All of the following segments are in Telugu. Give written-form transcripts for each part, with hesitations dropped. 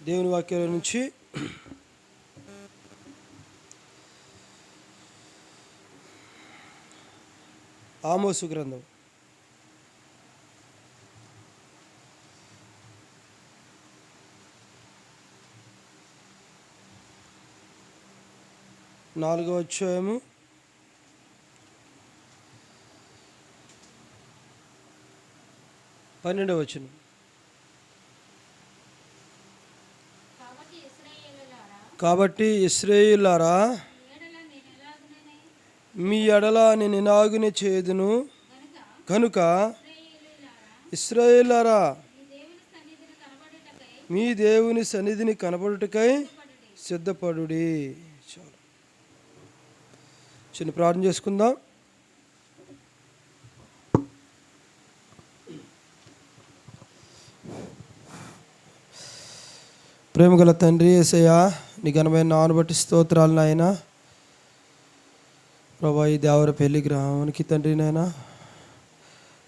దేవుని వాక్యం నుంచి ఆమోసు గ్రంథం 4వ అధ్యాయము 12వ వచనం. కాబట్టి ఇశ్రాయేలులారా, మీ ఎడల నేను ఎలాగునే చేయుదును కనుక ఇశ్రాయేలులారా, మీ దేవుని సన్నిధిని కనబడుటకై సిద్ధపడుడి. చాలు, చిన్న ప్రార్థన చేసుకుందాం. ప్రేమగల తండ్రి యేసయ్యా, నీ ఘనమైన నామమును బట్టి స్తోత్రాలు నాయన. ప్రభా, ఈ దేవరపల్లి గ్రామానికి తండ్రి నాయన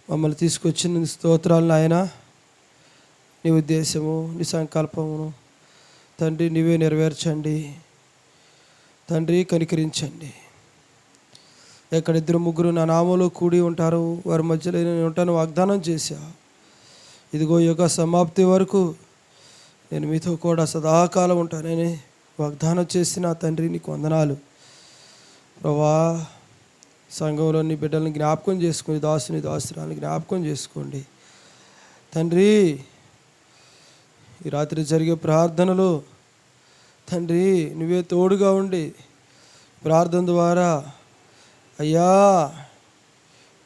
మమ్మల్ని తీసుకొచ్చిన స్తోత్రాలు నాయన. నీ ఉద్దేశము, నీ సంకల్పమును తండ్రి నీవే నెరవేర్చండి. తండ్రి కనికరించండి. ఎక్కడ 2-3 నా నామములో కూడి ఉంటారు, వారి మధ్యలో నేను ఉంటాను వాగ్దానం చేశా. ఇదిగో యుగ సమాప్తి వరకు నేను మీతో కూడా సదాకాలం ఉంటానని వాగ్దానం చేసిన తండ్రి నీకు వందనాలు. ప్రభా, సంఘంలో నీ బిడ్డల్ని జ్ఞాపకం చేసుకోండి, దాసుని దాసురాలని జ్ఞాపకం చేసుకోండి తండ్రి. ఈ రాత్రి జరిగే ప్రార్థనలు తండ్రి నువ్వే తోడుగా ఉండి ప్రార్థన ద్వారా అయ్యా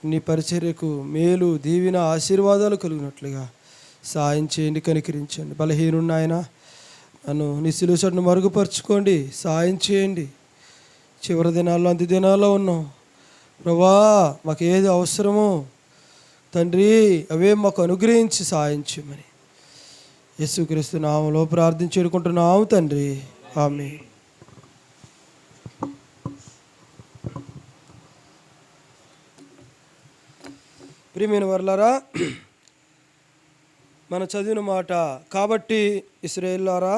నీ పరిచర్యకు మేలు, దీవెన, ఆశీర్వాదాలు కలిగినట్లుగా సాయం చేయండి, కనికరించండి. బలహీనుడు ఆయన, నన్ను నీ సిలువ చాటును మరుగుపరుచుకోండి, సాయం చేయండి. చివరి దినాల్లో, అంత్య దినాల్లో ఉన్నాం ప్రభా. మాకు ఏది అవసరమో తండ్రి అవే మాకు అనుగ్రహించి సాయం చేయమని యేసుక్రీస్తు నామములో ప్రార్థించి వేడుకుంటున్నాము తండ్రి, ఆమేన్. ప్రియమైన వర్లారా, మన చదివిన మాట, కాబట్టి ఇశ్రాయేలులారా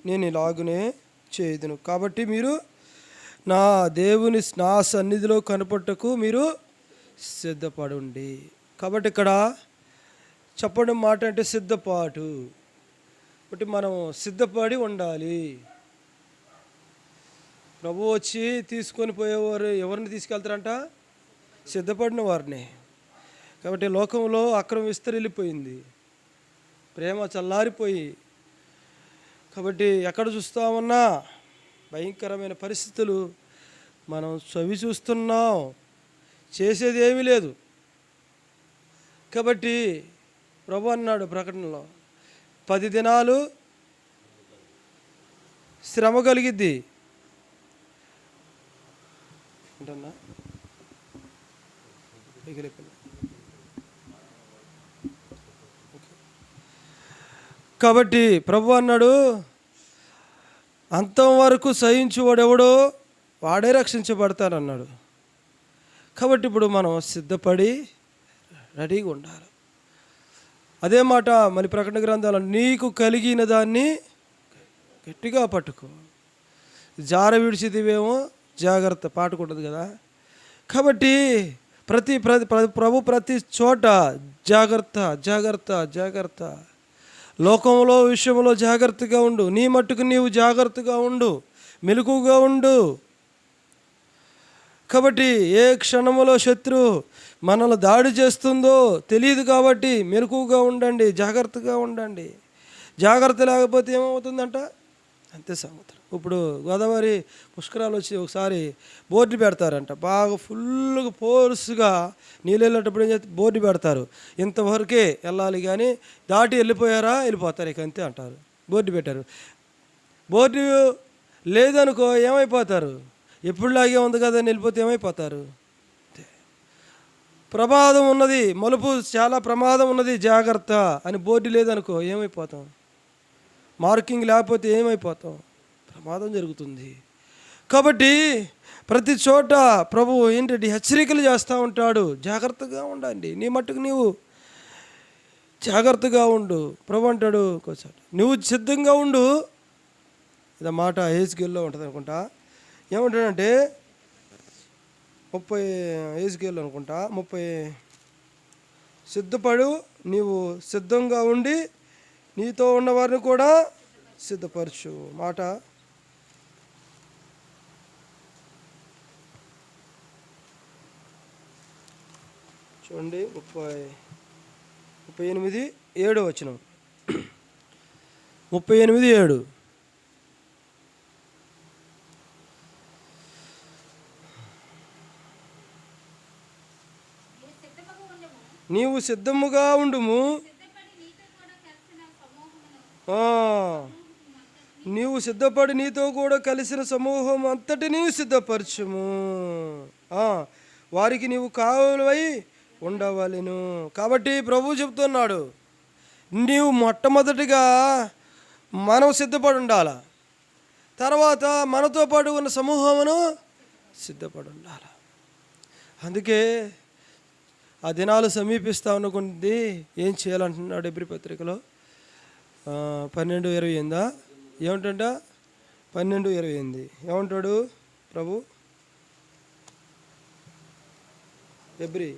నేను ఇలాగునే చేయుదును. కాబట్టి మీరు నా దేవుని నా సన్నిధిలో కనపట్టుకు మీరు సిద్ధపడండి. కాబట్టి ఇక్కడ చెప్పడం మాట అంటే సిద్ధపాటు. కాబట్టి మనం సిద్ధపడి ఉండాలి. ప్రభు వచ్చి తీసుకొని పోయేవారు ఎవరిని తీసుకెళ్తారంట? సిద్ధపడిన వారిని. కాబట్టి లోకంలో అక్రమం విస్తరిల్లిపోయింది, ప్రేమ చల్లారిపోయి, కాబట్టి ఎక్కడ చూస్తామన్నా భయంకరమైన పరిస్థితులు మనం చవి చూస్తున్నాం, చేసేది ఏమీ లేదు. కాబట్టి ప్రభు అన్నాడు ప్రకటనలో, 10 దినాలు శ్రమ కలిగిద్ది అంటున్నా. కాబట్టి ప్రభు అన్నాడు, అంతం వరకు సహించువాడెవడో వాడే రక్షించబడతానన్నాడు. కాబట్టి ఇప్పుడు మనం సిద్ధపడి రెడీగా ఉండాలి. అదే మాట మరి ప్రకటన గ్రంథాలు, నీకు కలిగిన దాన్ని గట్టిగా పట్టుకో, జార విడిచిదివేమో జాగ్రత్త, పాటుకుంటుంది కదా. కాబట్టి ప్రభు ప్రతి చోట జాగ్రత్త జాగ్రత్త జాగ్రత్త. లోకంలో విషయంలో జాగ్రత్తగా ఉండు, నీ మట్టుకు నీవు జాగ్రత్తగా ఉండు, మెలకుగా ఉండు. కాబట్టి ఏ క్షణంలో శత్రువు మనల్ని దాడి చేస్తుందో తెలియదు. కాబట్టి మెలకుగా ఉండండి, జాగ్రత్తగా ఉండండి. జాగ్రత్త లేకపోతే ఏమవుతుందంట? అంతే సంగతులు. ఇప్పుడు గోదావరి పుష్కరాలు వచ్చి ఒకసారి బోర్డు పెడతారంట, బాగా ఫుల్గా ఫోర్స్గా నీళ్ళు వెళ్ళేటప్పుడు ఏం చేస్తే బోర్డు పెడతారు, ఇంతవరకే వెళ్ళాలి, కానీ దాటి వెళ్ళిపోయారా వెళ్ళిపోతారు ఇక అంతే అంటారు. బోర్డు పెట్టారు. బోర్డు లేదనుకో ఏమైపోతారు? ఎప్పుడులాగే ఉంది కదా అని వెళ్ళిపోతే ఏమైపోతారు? ప్రమాదం ఉన్నది, మలుపు చాలా ప్రమాదం ఉన్నది, జాగ్రత్త అని బోర్డు లేదనుకో ఏమైపోతాం? మార్కింగ్ లేకపోతే ఏమైపోతాం? ప్రమాదం జరుగుతుంది. కాబట్టి ప్రతి చోట ప్రభు ఏంటంటే హెచ్చరికలు చేస్తూ ఉంటాడు, జాగ్రత్తగా ఉండండి. నీ మట్టుకు నీవు జాగ్రత్తగా ఉండు. ప్రభు అంటాడు ఒకసారి, నువ్వు సిద్ధంగా ఉండు. ఇది మాట హెజ్కేల్లో ఉంటుంది అనుకుంటా. ఏమంటాడంటే 30 హెజ్కేల్లో అనుకుంటా 30, సిద్ధపడు, నీవు సిద్ధంగా ఉండి నీతో ఉన్నవారిని కూడా సిద్ధపరచు. మాట చూడండి, 38:7 వచనం. 38:7. నీవు సిద్ధముగా ఉండుము, నీవు సిద్ధపడి నీతో కూడా కలిసిన సమూహం అంతటినీ సిద్ధపరచుము. వారికి నీవు కావలవై ఉండవలెను. కాబట్టి ప్రభు చెప్తున్నాడు, నీవు మొట్టమొదటిగా మనం సిద్ధపడి ఉండాల, తర్వాత మనతో పాటు ఉన్న సమూహమును సిద్ధపడి ఉండాల. అందుకే ఆ దినాలు సమీపిస్తా ఉన్న కొద్ది ఏం చేయాలంటున్నాడు ఎబ్రీ పత్రికలో 12:28. ఏమంటా 12:28 ఏమంటాడు ప్రభు? ఎబ్రీ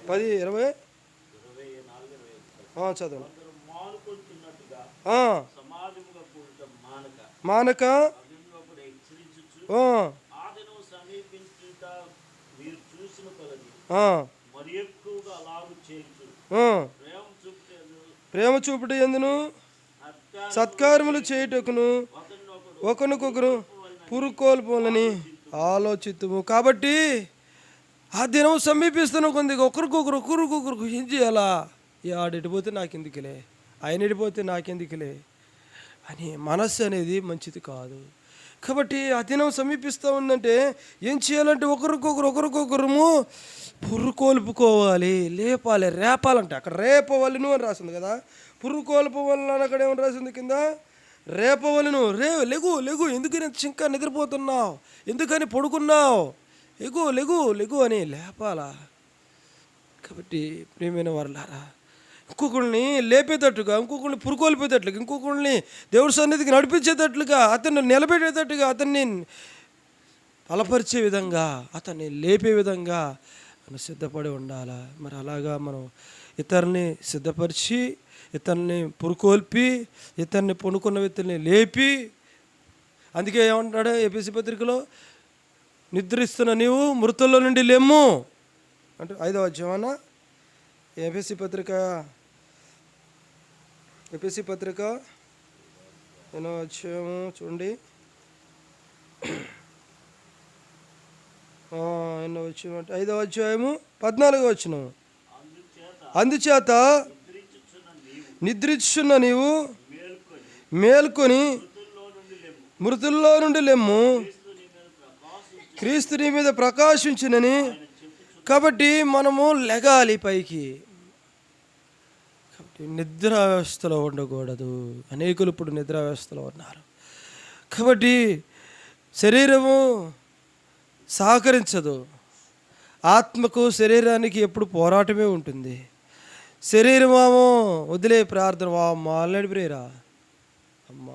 10:20 చదవండి. మానక ప్రేమ చూపుట ఎందును సత్కారములు చేయుటకును ఒకరికొకరు పురుకోల్పోలని ఆలోచితుము. కాబట్టి ఆ దినం సమీపిస్తున్న కొంది ఒకరికొకరు ఏం చేయాలా? ఆడిపోతే నాకెందుకులే, ఆయన ఎడిపోతే నాకెందుకులే అని మనస్సు అనేది మంచిది కాదు. కాబట్టి ఆ దినం సమీపిస్తూ ఉందంటే ఏం చేయాలంటే ఒకరికొకరము పురుకోల్పుకోవాలి, లేపాలి, రేపాలంటే అక్కడ రేపవలను అని రాసింది కదా. పురుకోల్పవలను అక్కడ ఏమని రాసింది కింద? రేపవలను. లెగు, ఎందుకని ఇంకా నిద్రపోతున్నావు, ఎందుకని పడుకున్నావు, లెగు అని లేపాలా. కాబట్టి ప్రియమైన వారులారా, ఇంకొకరిని లేపేటట్టుగా, ఇంకొకరిని పురుకోల్పేటట్లుగా, ఇంకొకరిని దేవుడి సన్నిధికి నడిపించేటట్లుగా, అతన్ని నిలబెట్టేటట్టుగా, అతన్ని బలపరిచే విధంగా, అతన్ని లేపే విధంగా మనం సిద్ధపడి ఉండాలా. మరి అలాగా మనం ఇతరుని సిద్ధపరిచి, ఇతరుని పురుకోల్పి, ఇతరుని పొనుకున్న వ్యక్తుల్ని లేపి, అందుకే ఏమంటాడు ఎఫెసీ పత్రికలో, నిద్రిస్తున్న నీవు మృతుల్లో నుండి లెమ్ము అంటే 5వ అధ్యాయమా ఎఫెసీ పత్రిక ఎన్నో అధ్యాయము చూడండి, ఎన్నో అధ్యాయం అంటే 5వ అధ్యాయము 14వ వచనం. అందుచేత నిద్రించుచున్న నీవు మేల్కొని మృతుల్లో నుండి లెమ్ము, క్రీస్తు నీ మీద ప్రకాశించునని. కాబట్టి మనము లెగాలి పైకి. కాబట్టి నిద్రావస్థలో ఉండకూడదు. అనేకులు ఇప్పుడు నిద్రావస్థలో ఉన్నారు. కాబట్టి శరీరము సహకరించదు. ఆత్మకు శరీరానికి ఎప్పుడు పోరాటమే ఉంటుంది. శరీరమేమో వదిలే ప్రార్థన, వామ్మ ఆల్రెడీ ప్రేరా అమ్మ,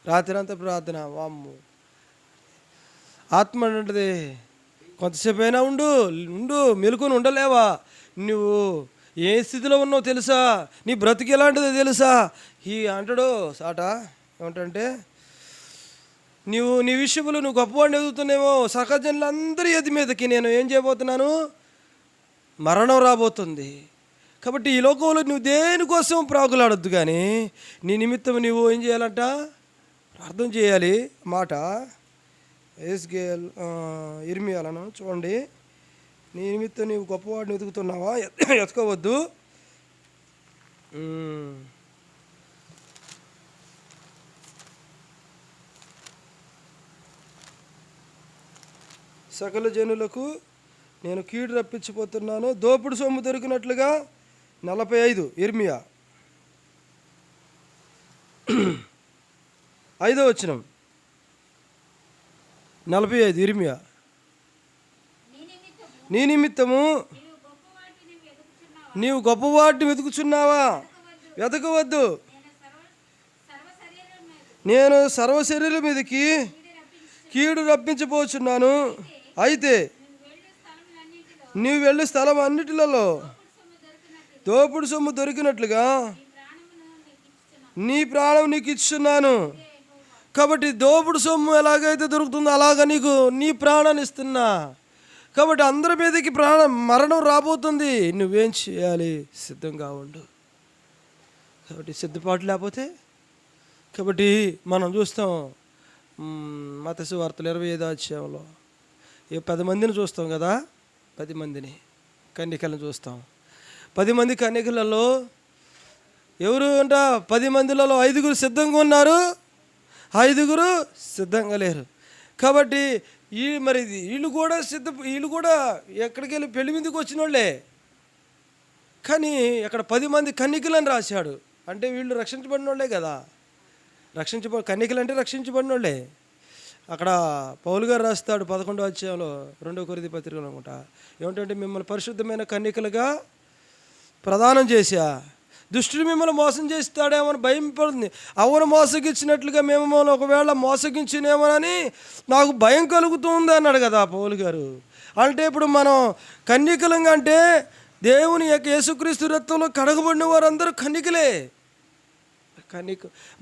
రాత్రి అంతా ప్రార్థన, వామ్ము. ఆత్మ అంటది కొంతసేపు అయినా ఉండు మెలుకొని ఉండలేవా? నువ్వు ఏ స్థితిలో ఉన్నావు తెలుసా? నీ బ్రతికి ఎలాంటిదో తెలుసా? అంటాడు సాట ఏమంటే, నీ విషయంలో నువ్వు గొప్పవాడిని ఎదుగుతున్నావేమో, సహజనులందరి ఎది మీదకి నేను ఏం చేయబోతున్నాను? మరణం రాబోతుంది. కాబట్టి ఈ లోకంలో నువ్వు దేనికోసం ప్రాకులాడొద్దు, కానీ నీ నిమిత్తం నువ్వు ఏం చేయాలంట? ప్రార్థన చేయాలి. మాట ఎస్కేల్ ఇర్మియాలను చూడండి. నీ నిమిత్తం నీవు గొప్పవాడిని వెతుకుతున్నావా? ఎత్తుకోవద్దు. సకల జనులకు నేను కీడు రప్పించిపోతున్నాను, దోపుడు సొమ్ము దొరికినట్లుగా. 45 ఇర్మియా 5వ వచనం. 45 ఇర్మియా, నీ నిమిత్తము నీవు గొప్పవాటిని వెతుకుచున్నావా? వెతకవద్దు. నేను సర్వ శరీరం మీదకి కీడు రప్పించబోచున్నాను. అయితే నీవు వెళ్ళు స్థలం అన్నిటిలో దోపుడు సొమ్ము దొరికినట్లుగా నీ ప్రాణం నీకు ఇస్తున్నాను. కాబట్టి దోపుడు సొమ్ము ఎలాగైతే దొరుకుతుందో అలాగ నీకు నీ ప్రాణాన్ని ఇస్తున్నా. కాబట్టి అందరి మీదకి మరణం రాబోతుంది. నువ్వేం చేయాలి? సిద్ధంగా ఉండు. కాబట్టి సిద్ధపాటు లేకపోతే, కాబట్టి మనం చూస్తాం మత్తయి సువార్తలు 25వ అధ్యాయంలో 10 మందిని చూస్తాం కదా. 10 మందిని కన్యకలను చూస్తాం. 10 మంది కన్యకలలో ఎవరు అంట? 10 మందిలలో 5గురు సిద్ధంగా ఉన్నారు, 5గురు సిద్ధంగా లేరు. కాబట్టి వీళ్ళు కూడా ఎక్కడికి వెళ్ళి పెళ్లి మీదకి వచ్చిన వాళ్ళే. కానీ అక్కడ 10 మంది కన్యకలని రాశాడు. అంటే వీళ్ళు రక్షించబడిన వాళ్ళే కదా. కన్యకలు అంటే రక్షించబడిన వాళ్ళే. అక్కడ పౌలు గారు రాస్తాడు 11వ అధ్యాయంలో 2 కొరింథీ పత్రికలో అనుకుంటా, ఏమిటంటే మిమ్మల్ని పరిశుద్ధమైన కన్యకలుగా ప్రదానం చేశా. దుష్టుడు మిమ్మల్ని మోసం చేస్తాడేమని భయం పడుతుంది. అవును మోసగించినట్లుగా మేము ఒకవేళ మోసగించినేమోనని నాకు భయం కలుగుతుంది అన్నాడు కదా పౌలు గారు. అంటే ఇప్పుడు మనం కన్యకలంగా అంటే దేవుని యొక్క యేసుక్రీస్తు రక్తంలో కడగబడిన వారందరూ కన్యకలే.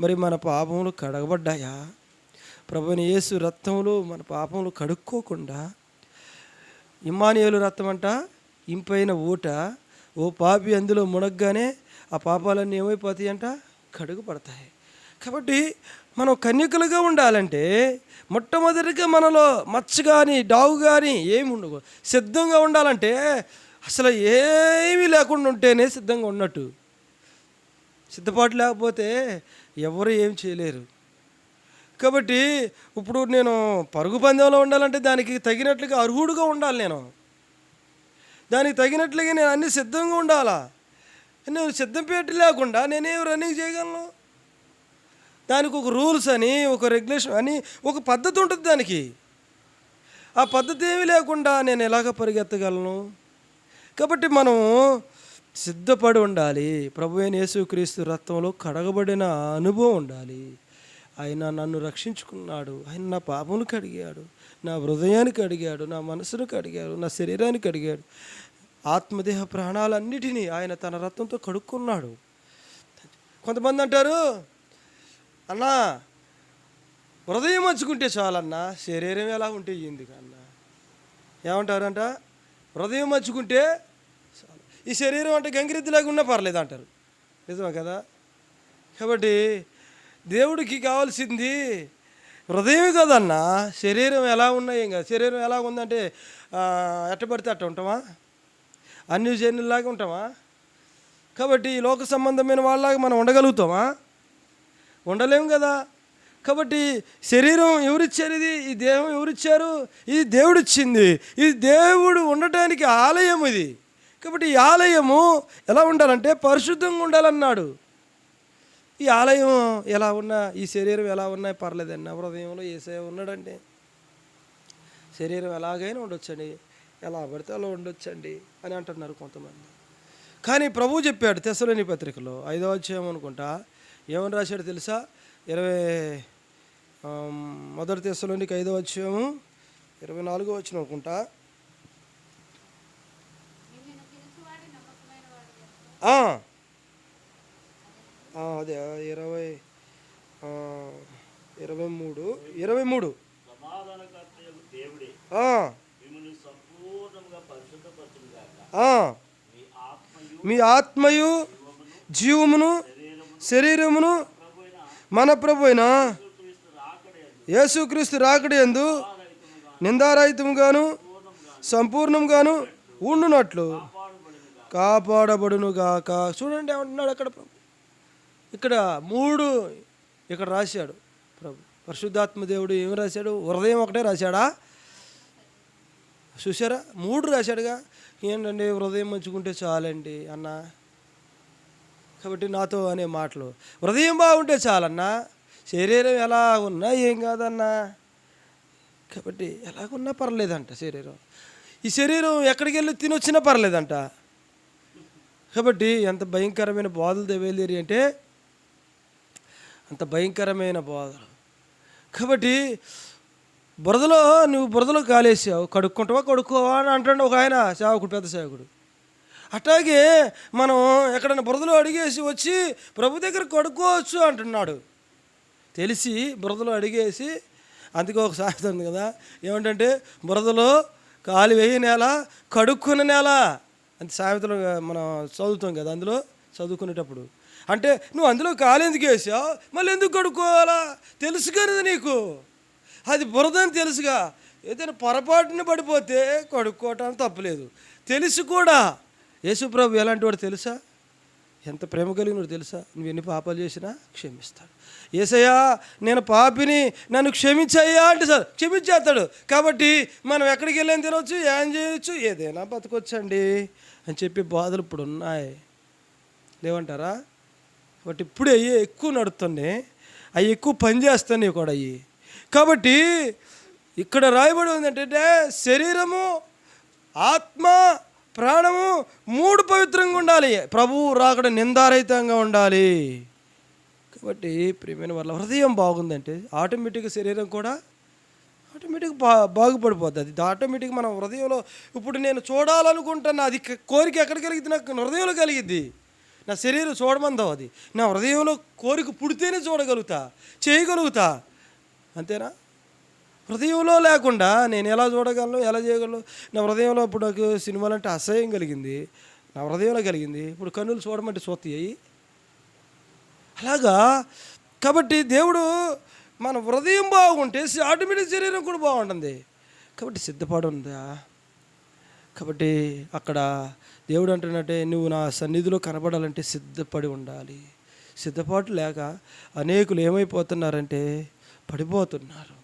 మరి మన పాపములు కడగబడ్డాయా? ప్రభువైన యేసు రక్తంలో మన పాపములు కడుక్కోకుండా, ఇమ్మానుయేలు రక్తం అంట ఇంపైన ఊట, ఓ పాపి అందులో మునగ్గానే ఆ పాపాలన్నీ ఏమైపోతాయి అంట? కడుగుపడతాయి. కాబట్టి మనం కన్యకలుగా ఉండాలంటే మొట్టమొదటిగా మనలో మచ్చ కానీ డాగు కానీ ఏమి ఉండకూడదు. సిద్ధంగా ఉండాలంటే అసలు ఏమీ లేకుండా ఉంటేనే సిద్ధంగా ఉన్నట్టు. సిద్ధపాటు లేకపోతే ఎవరు ఏం చేయలేరు. కాబట్టి ఇప్పుడు నేను పరుగు పందెంలో ఉండాలంటే దానికి తగినట్లుగా అర్హుడుగా ఉండాలి. దానికి తగినట్లుగా నేను అన్నీ సిద్ధంగా ఉండాలా. నేను సిద్ధంపేట లేకుండా నేనేం రన్నింగ్ చేయగలను? దానికి ఒక రూల్స్ అని, ఒక రెగ్యులేషన్ అని, ఒక పద్ధతి ఉంటుంది దానికి. ఆ పద్ధతి ఏమీ లేకుండా నేను ఎలాగ పరిగెత్తగలను? కాబట్టి మనం సిద్ధపడి ఉండాలి. ప్రభువైన యేసుక్రీస్తు రక్తంలో కడగబడిన అనుభవం ఉండాలి. ఆయన నన్ను రక్షించుకున్నాడు, ఆయన నా పాపములు కడిగాడు, నా హృదయానికి అడిగాడు, నా మనసును కడిగాడు, నా శరీరానికి అడిగాడు, ఆత్మదేహ ప్రాణాలన్నిటినీ ఆయన తన రక్తంతో కడుక్కున్నాడు. కొంతమంది అంటారు, అన్నా హృదయం మంచుకుంటే చాలన్నా, శరీరం ఎలా ఉంటే ఎందుకన్నా. ఏమంటారంట? హృదయం మంచుకుంటే చాలు, ఈ శరీరం అంటే గంగిరెద్దులాగా ఉన్నా పర్లేదు అంటారు. నిజమే కదా? కాబట్టి దేవుడికి కావాల్సింది హృదయం కదన్నా. శరీరం ఎలా ఉన్నా ఏం కాదు. శరీరం ఎలా ఉందంటే ఎట్టబడితే అట్ట ఉంటామా? అన్ని జనుల్లాగా ఉంటామా? కాబట్టి ఈ లోక సంబంధమైన వాళ్ళలాగా మనం ఉండగలుగుతామా? ఉండలేము కదా. కాబట్టి శరీరం ఎవరిచ్చారు? ఈ దేహం ఎవరిచ్చారు? ఇది దేవుడిచ్చింది. ఇది దేవుడు ఉండటానికి ఆలయం ఇది. కాబట్టి ఈ ఆలయము ఎలా ఉండాలంటే పరిశుద్ధంగా ఉండాలన్నాడు. ఈ ఆలయం ఎలా ఉన్నా, ఈ శరీరం ఎలా ఉన్నా పర్లేదండి. హృదయంలో యేసయ్య ఉన్నాడండి. శరీరం ఎలాగైనా ఉండొచ్చండి, ఎలా పడితే అలా ఉండొచ్చండి అని అంటున్నారు కొంతమంది. కానీ ప్రభువు చెప్పాడు తెస్సలోని పత్రికలో 5వ అధ్యాయం అనుకుంటా, ఏమని రాశాడు తెలుసా? 1 తెస్సలోనికి 5వ అధ్యాయము 24వ వచనం అనుకుంటా. అదే 23 మీ ఆత్మయు జీవమును శరీరమును మన ప్రభువైన యేసుక్రీస్తు రాకడయందు నిందారహితముగాను సంపూర్ణంగాను ఉండునట్లు కాపాడబడునుగాక. చూడండి ఏమంటున్నాడు అక్కడ ప్రభు. ఇక్కడ 3 ఇక్కడ రాశాడు ప్రభు. పరిశుద్ధాత్మ దేవుడు ఏమి రాశాడు? హృదయం ఒకటే రాశాడా? చూసారా? 3 రాశాడుగా. ఏంటండి హృదయం మంచుకుంటే చాలండి అన్న. కాబట్టి నాతో అనే మాటలు, హృదయం బాగుంటే చాలన్నా, శరీరం ఎలా ఉన్నా ఏం కాదన్నా. కాబట్టి ఎలాగున్నా పర్లేదంట శరీరం. ఈ శరీరం ఎక్కడికి వెళ్ళి తినొచ్చినా పర్లేదంట. కాబట్టి ఎంత భయంకరమైన బోధలు తెవేలేరు అంటే అంత భయంకరమైన బోధలు. కాబట్టి బురదలో నువ్వు బురదలో కాలేసావు, కడుక్కోవా అని అంటాడు ఒక ఆయన సేవకుడు, పెద్ద సేవకుడు. అట్లాగే మనం ఎక్కడైనా బురదలో అడిగేసి వచ్చి ప్రభు దగ్గర కడుక్కోవచ్చు అంటున్నాడు. తెలిసి బురదలో అడిగేసి, అందుకే ఒక సామెత ఉంది కదా, ఏమంటే బురదలో కాలు వేయి నేల కడుక్కున్న నేల అంత సామెతలు మనం చదువుతాం కదా, అందులో చదువుకునేటప్పుడు. అంటే నువ్వు అందులో కాలు ఎందుకు వేసావు, మళ్ళీ ఎందుకు కడుక్కోవాలా? తెలుసు కదా నీకు అది బురదని తెలుసుగా. ఏదైనా పొరపాటున పడిపోతే కడుక్కోవటానికి తప్పలేదు. తెలుసు కూడా యేసుప్రభు ఎలాంటి వాడు తెలుసా, ఎంత ప్రేమ కలిగినవాడు తెలుసా. నువ్వు ఎన్ని పాపాలు చేసినా క్షమిస్తాడు. యేసయ్యా నేను పాపిని, నన్ను క్షమించయ్యా అంటే సార్ క్షమించేస్తాడు. కాబట్టి మనం ఎక్కడికి వెళ్ళని తినవచ్చు, ఏం చేయొచ్చు, ఏదైనా బతకొచ్చండి అని చెప్పి బాధలు ఇప్పుడు ఉన్నాయి, లేవంటారా? బట్ ఇప్పుడే అయ్యి ఎక్కువ నడుస్తున్నాయి, అవి ఎక్కువ పని చేస్తున్నాయి కూడా అయ్యి. కాబట్టి ఇక్కడ రాయబడి ఉందంటే శరీరము, ఆత్మ, ప్రాణము 3 పవిత్రంగా ఉండాలి. ప్రభువు రాకడ నిందారహితంగా ఉండాలి. కాబట్టి ప్రియమైన వాళ్ళ హృదయం బాగుందంటే ఆటోమేటిక్గా శరీరం కూడా ఆటోమేటిక్గా బాగుపడిపోద్ది. అది ఆటోమేటిక్గా మన హృదయంలో ఇప్పుడు నేను చూడాలనుకుంటున్నా, అది కోరిక ఎక్కడ కలిగిద్ది? నాకు హృదయంలో కలిగిద్ది. నా శరీరం చూడమందావు, అది నా హృదయంలో కోరిక పుడితేనే చూడగలుగుతా, చేయగలుగుతా. అంతేనా? హృదయంలో లేకుండా నేను ఎలా చూడగలను, ఎలా చేయగలను? నా హృదయంలో ఇప్పుడు నాకు సినిమాలు అంటే అసహ్యం కలిగింది, నా హృదయంలో కలిగింది. ఇప్పుడు కన్నులు చూడమంటే చూస్తాయి అలాగా. కాబట్టి దేవుడు మన హృదయం బాగుంటే ఆటోమేటిక్ శరీరం కూడా బాగుంటుంది. కాబట్టి సిద్ధపడి ఉందా? కాబట్టి అక్కడ దేవుడు అంటున్నట్టే నువ్వు నా సన్నిధిలో కనబడాలంటే సిద్ధపడి ఉండాలి. సిద్ధపాటు లేక అనేకులు ఏమైపోతున్నారంటే పడిపోతున్నారు.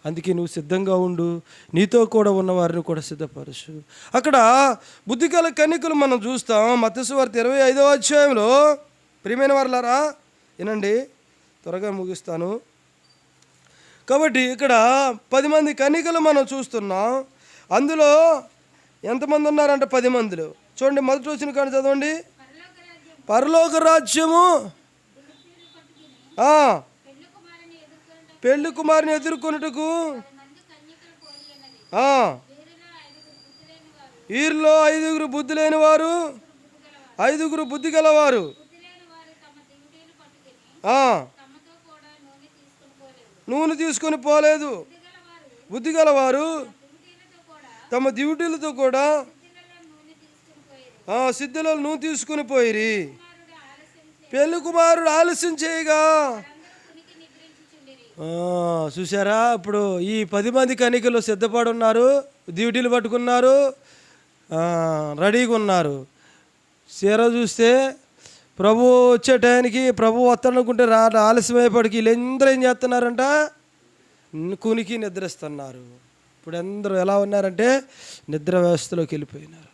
అందుకే నువ్వు సిద్ధంగా ఉండు, నీతో కూడా ఉన్న వారిని కూడా సిద్ధపరచు. అక్కడ బుద్ధిగల కన్యకలు మనం చూస్తాం. మత్తయి సువార్త 25వ అధ్యాయంలో. ప్రియమైన వారలారా వినండి, త్వరగా ముగిస్తాను. కాబట్టి ఇక్కడ 10 మంది కన్యకలు మనం చూస్తున్నాం. అందులో ఎంతమంది ఉన్నారంటే 10 మందిలో. చూడండి, మొదటి వచ్చిన కాడ చదవండి. పరలోక రాజ్యము పెళ్లి కుమారుని ఎదుర్కొనుటకు వీరిలో 5 బుద్ధి లేని వారు, 5 బుద్ధి గలవారు. నూనె తీసుకొని పోలేదు. బుద్ధి గలవారు తమ డ్యూటీలతో కూడా సిద్ధులలో నూనె తీసుకొని పోయిరి. పెళ్లి కుమారుడు ఆలస్యం చేయగా చూసారా? ఇప్పుడు ఈ 10 మంది కన్యకలు సిద్ధపడి ఉన్నారు, డ్యూటీలు పట్టుకున్నారు, రెడీగా ఉన్నారు. చీర చూస్తే ప్రభు వచ్చే టైంకి ప్రభు వస్తాడనుకుంటే ఆలస్యం అయిపోయి వీళ్ళందరూ ఏం చేస్తున్నారంట? కునికి నిద్రిస్తున్నారు. ఇప్పుడు అందరూ ఎలా ఉన్నారంటే నిద్ర వ్యవస్థలోకి వెళ్ళిపోయినారు.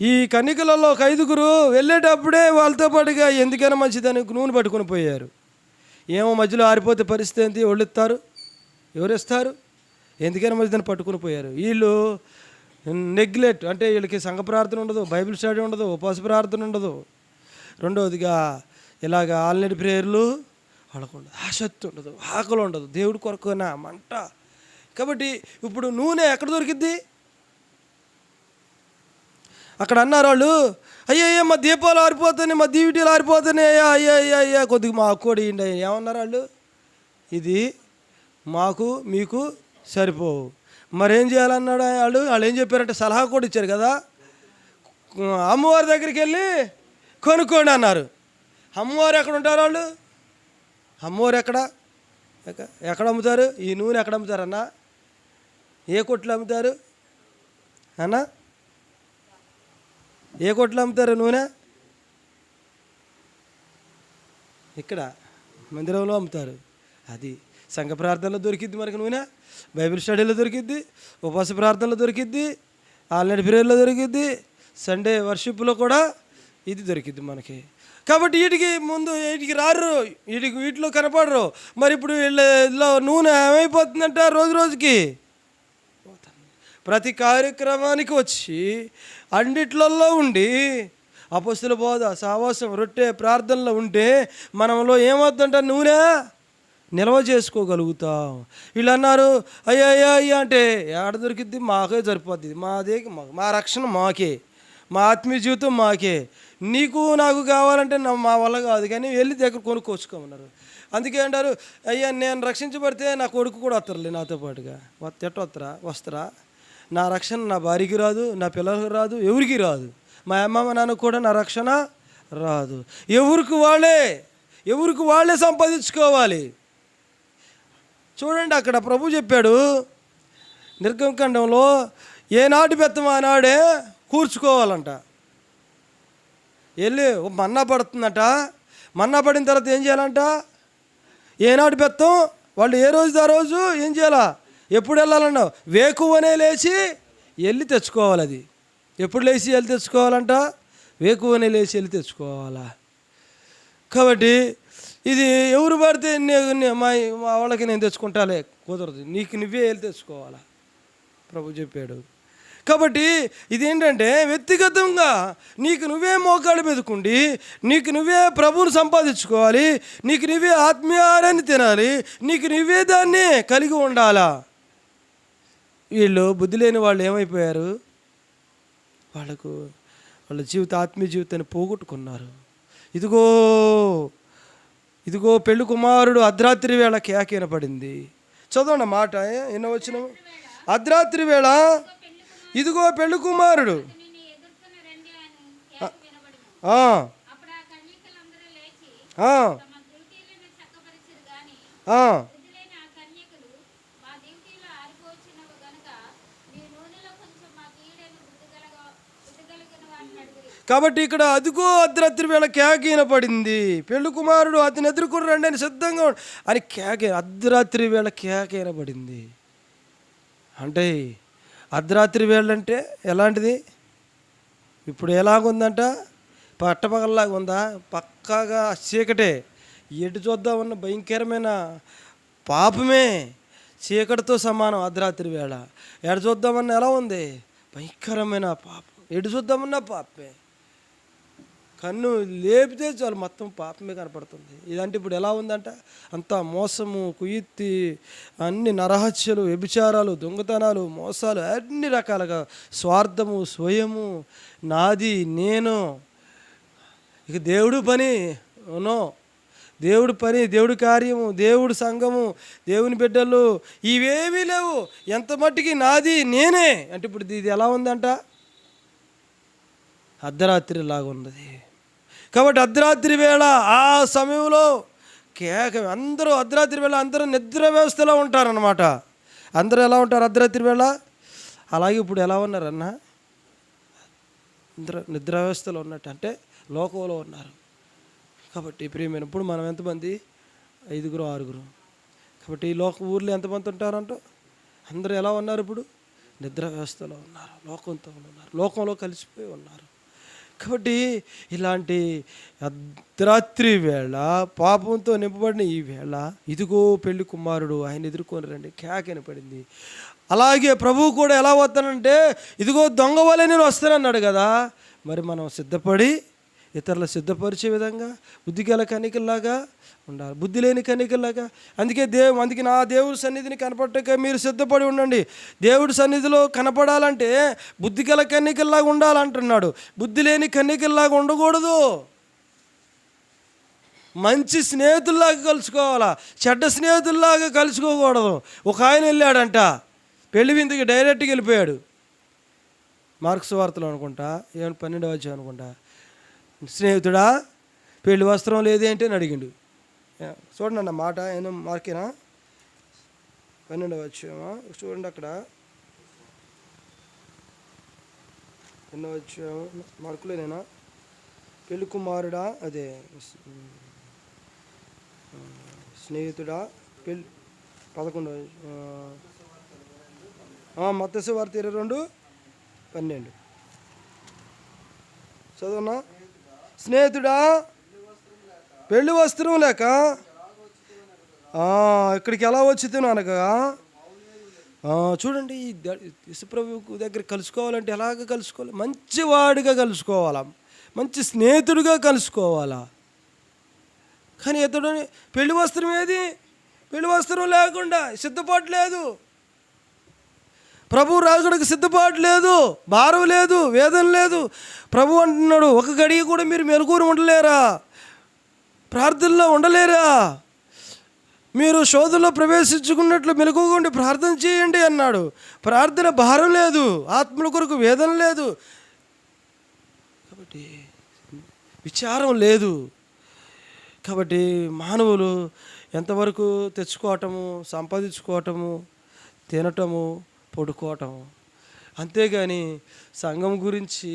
ఈ కన్యకలలో ఒక 5 వెళ్ళేటప్పుడే వాళ్ళతో పాటుగా ఎందుకైనా మంచిదని నూనె పట్టుకొని పోయారు. ఏమో మధ్యలో ఆరిపోతే పరిస్థితి ఏంటి? వాళ్ళు ఇస్తారు, ఎవరు ఇస్తారు? ఎందుకైనా మంచిదని పట్టుకుని పోయారు. వీళ్ళు నెగ్లెక్ట్, అంటే వీళ్ళకి సంఘ ప్రార్థన ఉండదు, బైబిల్ స్టడీ ఉండదు, ఉపవాస ప్రార్థన ఉండదు. రెండవదిగా ఇలాగ ఆల్రెడీ ప్రేయర్లు వాళ్ళకు ఉండదు, ఆసక్తి ఉండదు, ఆకలి ఉండదు, దేవుడి కొరకునా మంట. కాబట్టి ఇప్పుడు నూనె ఎక్కడ దొరికిద్ది? అక్కడ అన్నారు వాళ్ళు, అయ్యయ్యా మా దీపాలు ఆరిపోతాయి, మా దీవిటీలు ఆరిపోతాయి, అయ్యా కొద్దిగా మాకు కూడా ఇవ్వండి. ఏమన్నారు వాళ్ళు? ఇది మాకు మీకు సరిపోవు, మరేం చేయాలన్నాడు వాళ్ళు ఏం చెప్పారంటే సలహా కూడా ఇచ్చారు కదా, అమ్మవారి దగ్గరికి వెళ్ళి కొనుక్కోండి అన్నారు. అమ్మవారు ఎక్కడ ఉంటారు? వాళ్ళు అమ్మవారు ఎక్కడ అమ్ముతారు? ఈ నూనె ఎక్కడ అమ్ముతారు అన్న? ఏ కొట్లు అమ్ముతారు అన్న? ఏ కొట్లు అమ్ముతారు నూనె? ఇక్కడ మందిరంలో అమ్ముతారు. అది సంఘ ప్రార్థనలో దొరికిద్ది మనకి నూనె, బైబిల్ స్టడీలో దొరికిద్ది, ఉపవాస ప్రార్థనలో దొరికిద్ది, ఆల్రెడీ ప్రేయర్లో దొరికిద్ది, సండే వర్షిప్లో కూడా ఇది దొరికిద్ది మనకి. కాబట్టి వీటికి ముందు వీటికి రారు, వీటిలో కనపడరు. మరి ఇప్పుడు వీళ్ళలో నూనె ఏమైపోతుందంట? రోజు రోజుకి ప్రతి కార్యక్రమానికి వచ్చి అన్నిట్లలో ఉండి అపొస్తలుల బోధ, సహవాసం, రొట్టె, ప్రార్థనలో ఉంటే మనలో ఏమవుతుందంట? నూనె నిల్వ చేసుకోగలుగుతాం. వీళ్ళు అన్నారు అయ్యా అయ్యా అయ్యా అంటే ఏడ దొరికిద్ది? మాకే సరిపోద్ది, మా రక్షణ మాకే, మా ఆత్మీయ జీవితం మాకే, నీకు నాకు కావాలంటే మా వల్ల కాదు, కానీ వెళ్ళి దగ్గర కొనుక్కోవచ్చుకోమన్నారు. అందుకే అంటారు అయ్యా నేను రక్షించబడితే నా కొడుకు కూడా వస్తారులే నాతో పాటుగా. వస్తారా? నా రక్షణ నా భార్యకి రాదు, నా పిల్లలకు రాదు, ఎవరికి రాదు, మా అమ్మమ్మ నాన్నకు కూడా నా రక్షణ రాదు. ఎవరికి వాళ్ళే సంపాదించుకోవాలి. చూడండి అక్కడ ప్రభు చెప్పాడు నిర్గమకాండంలో, ఏనాటి బెత్తం ఆనాడే కూర్చుకోవాలంట. వెళ్ళి మన్నా పడుతుందట, మన్నా పడిన తర్వాత ఏం చేయాలంట? ఏనాటి బెత్తం వాళ్ళు ఏ రోజు ఆ రోజు ఏం చేయాలా? ఎప్పుడు వెళ్ళాలన్నా వేకువనే లేచి వెళ్ళి తెచ్చుకోవాలి. అది ఎప్పుడు లేచి వెళ్ళి తెచ్చుకోవాలంట? వేకువనే లేచి వెళ్ళి తెచ్చుకోవాలా. కాబట్టి ఇది ఎవరు పడితే మా వాళ్ళకి నేను తెచ్చుకుంటాలే, కుదరదు, నీకు నువ్వే వెళ్ళి తెచ్చుకోవాలా ప్రభు చెప్పాడు. కాబట్టి ఇదేంటంటే వ్యక్తిగతంగా నీకు నువ్వే మోకాళ్ళు మెదుకుండి, నీకు నువ్వే ప్రభువును సంపాదించుకోవాలి, నీకు నువ్వే ఆత్మీయారాన్ని తినాలి, నీకు నువ్వే దాన్ని కలిగి ఉండాలా. వీళ్ళు బుద్ధి లేని వాళ్ళు ఏమైపోయారు? వాళ్ళ ఆత్మీయ జీవితాన్ని పోగొట్టుకున్నారు. ఇదిగో పెళ్లి కుమారుడు అర్ధరాత్రి వేళ కేక పడింది. చదవండి మాట, ఎన్నో వచ్చిన అర్ధరాత్రి వేళ ఇదిగో పెళ్లి కుమారుడు. కాబట్టి ఇక్కడ అదిగో అర్ధరాత్రి వేళ కేక పడింది, పెళ్లి కుమారుడు అతను ఎదుర్కొని రండి అని సిద్ధంగా అని అర్ధరాత్రి వేళ కేక పడింది. అంటే అర్ధరాత్రి వేళ అంటే ఎలాంటిది? ఇప్పుడు ఎలాగుందంట? పట్టపగల్లాగా ఉందా? పక్కాగా చీకటే, ఎటు చూద్దామన్న భయంకరమైన పాపమే, చీకటితో సమానం అర్ధరాత్రి వేళ. ఎటు చూద్దామన్నా ఎలా ఉంది? భయంకరమైన పాపం, ఎటు చూద్దామన్నా పాపమే. కన్ను లేపితే చాలు మొత్తం పాపమే కనపడుతుంది. ఇదంటే ఇప్పుడు ఎలా ఉందంట? అంతా మోసము, కుయుక్తి, అన్ని నరహత్యలు, వ్యభిచారాలు, దొంగతనాలు, మోసాలు, అన్ని రకాలుగా స్వార్థము, స్వయము, నాది, నేను. ఇక దేవుడు పని దేవుడి పని, దేవుడి కార్యము, దేవుడి సంఘము, దేవుని బిడ్డలు ఇవేమీ లేవు. ఎంత మట్టికి నాది నేనే అంటే ఇప్పుడు ఇది ఎలా ఉందంట? అర్ధరాత్రి లాగా ఉన్నది. కాబట్టి అర్ధరాత్రి వేళ ఆ సమయంలో అందరూ అర్ధరాత్రి వేళ అందరూ నిద్ర వ్యవస్థలో ఉంటారన్నమాట. అందరూ ఎలా ఉంటారు అర్ధరాత్రి వేళ? అలాగే ఇప్పుడు ఎలా ఉన్నారన్న? నిద్ర వ్యవస్థలో ఉన్నట్టు, అంటే లోకంలో ఉన్నారు. కాబట్టి ప్రియమైనప్పుడు మనం ఎంతమంది? 5 6. కాబట్టి ఈ ఊర్లో ఎంతమంది ఉంటారంట? అందరూ ఎలా ఉన్నారు? ఇప్పుడు నిద్ర వ్యవస్థలో ఉన్నారు, లోకంతో ఉన్నారు, లోకంలో కలిసిపోయి ఉన్నారు. కాబట్టి ఇలాంటి అర్ధరాత్రి వేళ పాపంతో నింపబడిన ఈ వేళ ఇదిగో పెళ్లి కుమారుడు ఆయన ఎదుర్కొని రండి కేకన పడింది. అలాగే ప్రభువు కూడా ఎలా వస్తానంటే ఇదిగో దొంగ వలె నేను వస్తానన్నాడు కదా. మరి మనం సిద్ధపడి ఇతరులు సిద్ధపరిచే విధంగా బుద్ధిగల కన్యకల్లాగా ఉండాలి, బుద్ధి లేని కన్యకల్లాగా. అందుకే నా దేవుడి సన్నిధిని కనపడక మీరు సిద్ధపడి ఉండండి. దేవుడి సన్నిధిలో కనపడాలంటే బుద్ధిగల కన్యకల్లాగా ఉండాలంటున్నాడు. బుద్ధి లేని కన్యకల్లాగా ఉండకూడదు. మంచి స్నేహితుల్లాగా కలుసుకోవాలా, చెడ్డ స్నేహితుల్లాగా కలుసుకోకూడదు. ఒక ఆయన వెళ్ళాడంట పెళ్లి విందుకి, డైరెక్ట్గా వెళ్ళిపోయాడు. మార్క్స్ వార్తలు అనుకుంటా, 12వ అధ్యాయం అనుకుంటా. స్నేహితుడా పెళ్లి వస్త్రం లేదే అంటే అని అడిగిండు. చూడండి అన్న మాట, ఏమో మార్కేనా 12వ అధ్యాయమా? చూడండి అక్కడ ఎన్నో అధ్యాయం మార్కులేనా? పెళ్లి కుమారుడా, అదే స్నేహితుడా, పెళ్ళి 11వ మత్తయి వార్త 22:12 చదవనా? స్నేహితుడా పెళ్లి వస్త్రం లేక ఇక్కడికి ఎలా వచ్చిందో అనగా, చూడండి యేసుప్రభు దగ్గర కలుసుకోవాలంటే ఎలాగ కలుసుకోవాలి? మంచివాడిగా కలుసుకోవాలా, మంచి స్నేహితుడిగా కలుసుకోవాలా. కానీ ఇతడు పెళ్లి వస్త్రం ఏది? పెళ్లి వస్త్రం లేకుండా సిద్ధపాటు లేదు, ప్రభు రాకడకు సిద్ధపాటు లేదు, భారం లేదు, వేదన లేదు. ప్రభు అంటున్నాడు, ఒక గడియ కూడా మీరు మెలకువని ఉండలేరా? ప్రార్థనలో ఉండలేరా? మీరు శోధనలో ప్రవేశించుకున్నట్లు మెలకువగా ఉండి ప్రార్థన చేయండి అన్నాడు. ప్రార్థన భారం లేదు, ఆత్మల కొరకు వేదన లేదు, కాబట్టి విచారం లేదు. కాబట్టి మానవులు ఎంతవరకు తెచ్చుకోవటము, సంపాదించుకోవటము, తినటము, పడుకోవటము, అంతేగాని సంఘం గురించి,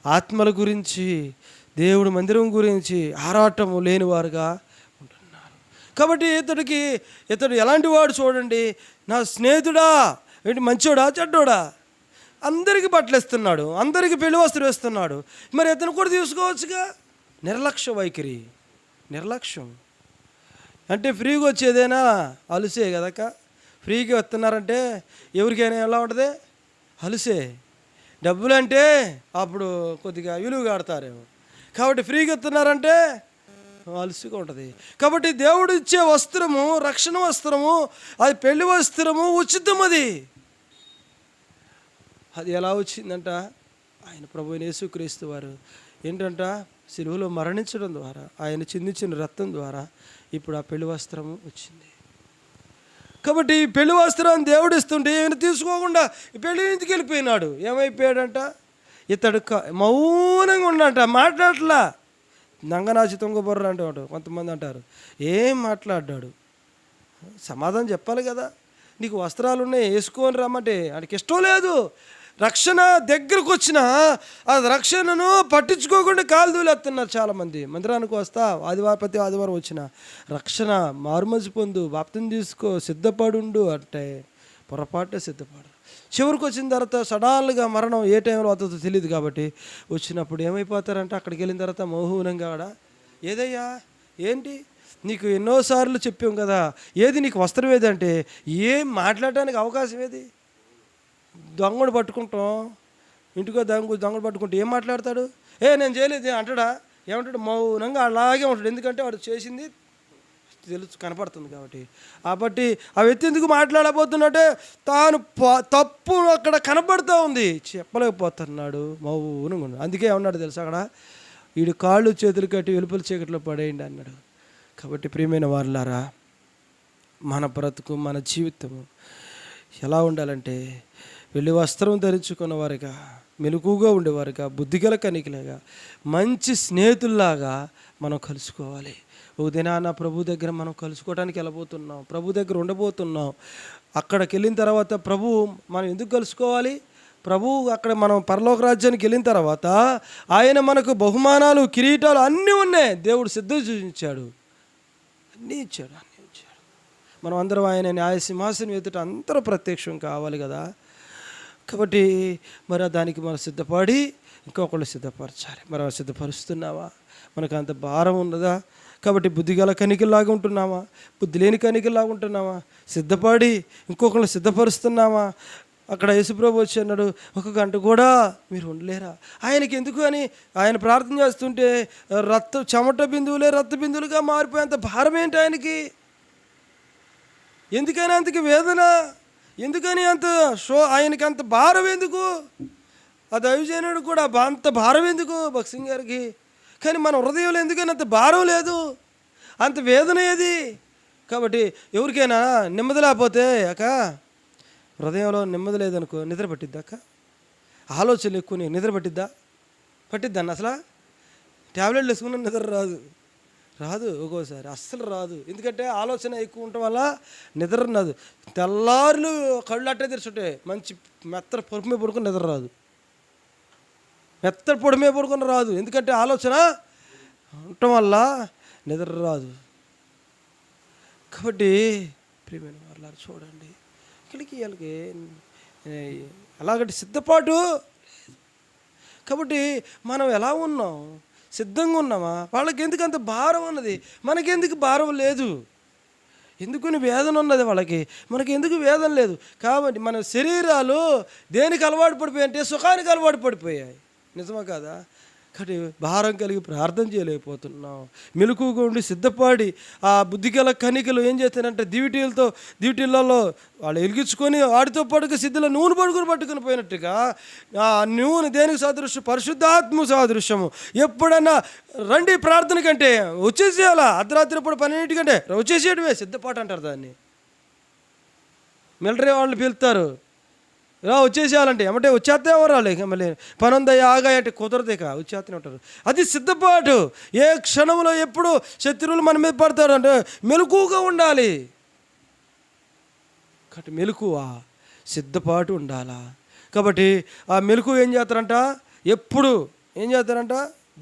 ఆత్మల గురించి, దేవుడి మందిరం గురించి ఆరాటము లేనివారుగా ఉంటున్నారు. కాబట్టి ఇతడు ఎలాంటి వాడు చూడండి, నా స్నేహితుడా, ఏంటి మంచోడా చెడ్డోడా? అందరికీ బట్టలు ఇస్తున్నాడు, అందరికీ పెళ్లి వస్త్రం వేస్తున్నాడు, మరి ఇతను కూడా తీసుకోవచ్చుగా. నిర్లక్ష్య వైఖరి, నిర్లక్ష్యం. అంటే ఫ్రీగా వచ్చేదేనా? అలుసే కదక్క. ఫ్రీగా వస్తున్నారంటే ఎవరికైనా ఎలా ఉంటుంది? అలుసే. డబ్బులు అంటే అప్పుడు కొద్దిగా విలువ కడతారేమో. కాబట్టి ఫ్రీగా ఇస్తున్నారంటే అలుసుగా ఉంటుంది. కాబట్టి దేవుడు ఇచ్చే వస్త్రము, రక్షణ వస్త్రము, అది పెళ్లి వస్త్రము ఉచితం. అది ఎలా వచ్చిందంట? ఆయన ప్రభువైన యేసుక్రీస్తు వారు ఏంటంట, సిలువలో మరణించడం ద్వారా, ఆయన చిందించిన రక్తం ద్వారా ఇప్పుడు ఆ పెళ్లి వస్త్రము వచ్చింది. కాబట్టి ఈ పెళ్లి వస్త్రాన్ని దేవుడు ఇస్తుంటే ఈయన తీసుకోకుండా ఈ పెళ్లి ఇంటికి వెళ్ళిపోయినాడు. ఏమైపోయాడంట? ఇతడు మౌనంగా ఉన్నంట, మాట్లాడట్లా. నంగనాచి తొంగబొర్ర అంటాడు కొంతమంది అంటారు. ఏం మాట్లాడ్డాడు? సమాధానం చెప్పాలి కదా. నీకు వస్త్రాలు ఉన్నాయి, వేసుకొని రమ్మంటే ఆయనకి ఇష్టం లేదు. రక్షణ దగ్గరకు వచ్చిన ఆ రక్షణను పట్టించుకోకుండా కాలు దూలేస్తున్నారు చాలామంది. మందిరానికి వస్తా, ప్రతి ఆదివారం వచ్చిన రక్షణ మారుమనసు పొందు, బాప్తిసం తీసుకో, సిద్ధపడుండు అంటే పొరపాటే సిద్ధపడు. చివరికి వచ్చిన తర్వాత సడాలుగా మరణం ఏ టైంలో అవుతుందో తెలియదు. కాబట్టి వచ్చినప్పుడు ఏమైపోతారంటే అక్కడికి వెళ్ళిన తర్వాత మౌనంగా ఏదయ్యా ఏంటి నీకు ఎన్నోసార్లు చెప్పాం కదా, ఏది నీకు వస్త్రం ఏది అంటే ఏం మాట్లాడడానికి అవకాశం ఏది? దొంగడు పట్టుకుంటాం, ఇంటికో దొంగడు పట్టుకుంటే ఏం మాట్లాడతాడు? నేను చేయలేదు అంటాడా? ఏమంటాడు? మౌనంగా అలాగే ఉంటాడు. ఎందుకంటే వాడు చేసింది కనపడుతుంది కాబట్టి. కాబట్టి ఆ వ్యక్తి ఎందుకు మాట్లాడబోతున్నట్టే తాను తప్పు అక్కడ కనపడుతూ ఉంది, చెప్పలేకపోతున్నాడు, మౌనంగా ఉన్నాడు. అందుకే ఏమన్నాడు తెలుసా అక్కడ? వీడు కాళ్ళు చేతులు కట్టి వెలుపల చీకట్లో పడేయండి అన్నాడు. కాబట్టి ప్రియమైన వారులారా, మన బ్రతుకు, మన జీవితము ఎలా ఉండాలంటే వెళ్ళి వస్త్రం ధరించుకున్న వారిగా, మెలకుగా ఉండేవారుగా, బుద్ధిగల కనికలాగా, మంచి స్నేహితుల్లాగా మనం కలుసుకోవాలి. ఒక దినాన ప్రభు దగ్గర మనం కలుసుకోవడానికి వెళ్ళబోతున్నాం, ప్రభు దగ్గర ఉండబోతున్నాం. అక్కడికి వెళ్ళిన తర్వాత ప్రభు మనం ఎందుకు కలుసుకోవాలి? ప్రభు అక్కడ మనం పరలోక రాజ్యానికి వెళ్ళిన తర్వాత ఆయన మనకు బహుమానాలు, కిరీటాలు అన్నీ ఉన్నాయి. దేవుడు సిద్ధం చూపించాడు, అన్నీ ఇచ్చాడు. మనం అందరం ఆయన న్యాయ సింహాసనం ఎదుట అందరూ ప్రత్యక్షం కావాలి కదా. కాబట్టి మరి దానికి మనం సిద్ధపడి ఇంకొకళ్ళు సిద్ధపరచాలి. మనం సిద్ధపరుస్తున్నావా? మనకు అంత భారం ఉన్నదా? కాబట్టి బుద్ధిగల కనికల్లాగా ఉంటున్నామా? బుద్ధి లేని కనికల్లాగా ఉంటున్నామా? సిద్ధపడి ఇంకొకళ్ళు సిద్ధపరుస్తున్నామా? అక్కడ యేసుప్రభు వచ్చి అన్నాడు, 1 గంట కూడా మీరు ఉండలేరా? ఆయనకి ఎందుకు అని ఆయన ప్రార్థన చేస్తుంటే చెమట బిందువులే రక్త బిందువులుగా మారిపోయేంత భారం ఏంటి ఆయనకి? ఎందుకని అంతకి వేదన? ఎందుకని అంత ఆయనకి అంత భారం ఎందుకు? ఆ దైవజనుడు కూడా అంత భారం ఎందుకు భక్త్ సింగ్ గారికి? కానీ మన హృదయంలో ఎందుకని అంత భారం లేదు, అంత వేదన ఏది? కాబట్టి ఎవరికైనా నెమ్మది లేకపోతే అక్క, హృదయంలో నెమ్మది లేదనుకో, నిద్ర పట్టిద్దా అక్క? ఆలోచనలు ఎక్కువ నిద్ర పట్టిద్దా అన్న? అసలు ట్యాబ్లెట్లు వేసుకున్న నిద్ర రాదు ఒక్కోసారి, అస్సలు రాదు. ఎందుకంటే ఆలోచన ఎక్కువ ఉండటం వల్ల నిద్ర రాదు. తెల్లారులు కళ్ళు అట్టే తెరుచుంటాయి, మంచి మెత్తడి పొడుపు మీద పడుకుని నిద్ర రాదు, మెత్తడి పొడి మీద పడుకుని రాదు. ఎందుకంటే ఆలోచన ఉండటం వల్ల నిద్ర రాదు. కాబట్టి ప్రియమైన వాళ్ళ చూడండి, ఇక్కడికి వీళ్ళకి అలాగంటే సిద్ధపాటు. కాబట్టి మనం ఎలా ఉన్నాం? సిద్ధంగా ఉన్నామా? వాళ్ళకి ఎందుకు అంత భారం ఉన్నది, మనకెందుకు భారం లేదు? ఎందుకుని వేదన ఉన్నది వాళ్ళకి, మనకి ఎందుకు వేదన లేదు? కాబట్టి మన శరీరాలు దేనికి అలవాటు పడిపోయాయి అంటే సుఖానికి అలవాటు పడిపోయాయి. నిజమా కాదా? కాబట్టి భారం కలిగి ప్రార్థన చేయలేకపోతున్నాం. మెలకువగా ఉండి సిద్ధపడి ఆ బుద్ధిగల కణికలు ఏం చేస్తారంటే దివిటీలలో వాళ్ళు వెలిగించుకొని వాటితో పాటుగా సిద్ధలో నూనె పట్టుకుని పోయినట్టుగా ఆ నూనె దేనికి సాదృశ్యం? పరిశుద్ధాత్మ సాదృశ్యము. ఎప్పుడన్నా రండి ప్రార్థన కంటే వచ్చేసేయాలా, అర్ధరాత్రి ఇప్పుడు 12 కంటే వచ్చేసేయడమే సిద్ధపాటు అంటారు దాన్ని. మిలిటరీ వాళ్ళు పిలుస్తారు, వచ్చేసేయాలంటే ఏమంటే వచ్చేస్తే ఎవరాలి, ఇక మళ్ళీ పనుందయ్యా ఆగాయంటే కుదరదు, ఇక వచ్చేస్తూనే ఉంటారు. అది సిద్ధపాటు. ఏ క్షణంలో ఎప్పుడు శత్రువులు మన మీద పడతారు అంటే మెలకువగా ఉండాలి. కాబట్టి మెలకువ, సిద్ధపాటు ఉండాలా. కాబట్టి ఆ మెలకువ ఏం చేస్తారంట, ఎప్పుడు ఏం చేస్తారంట,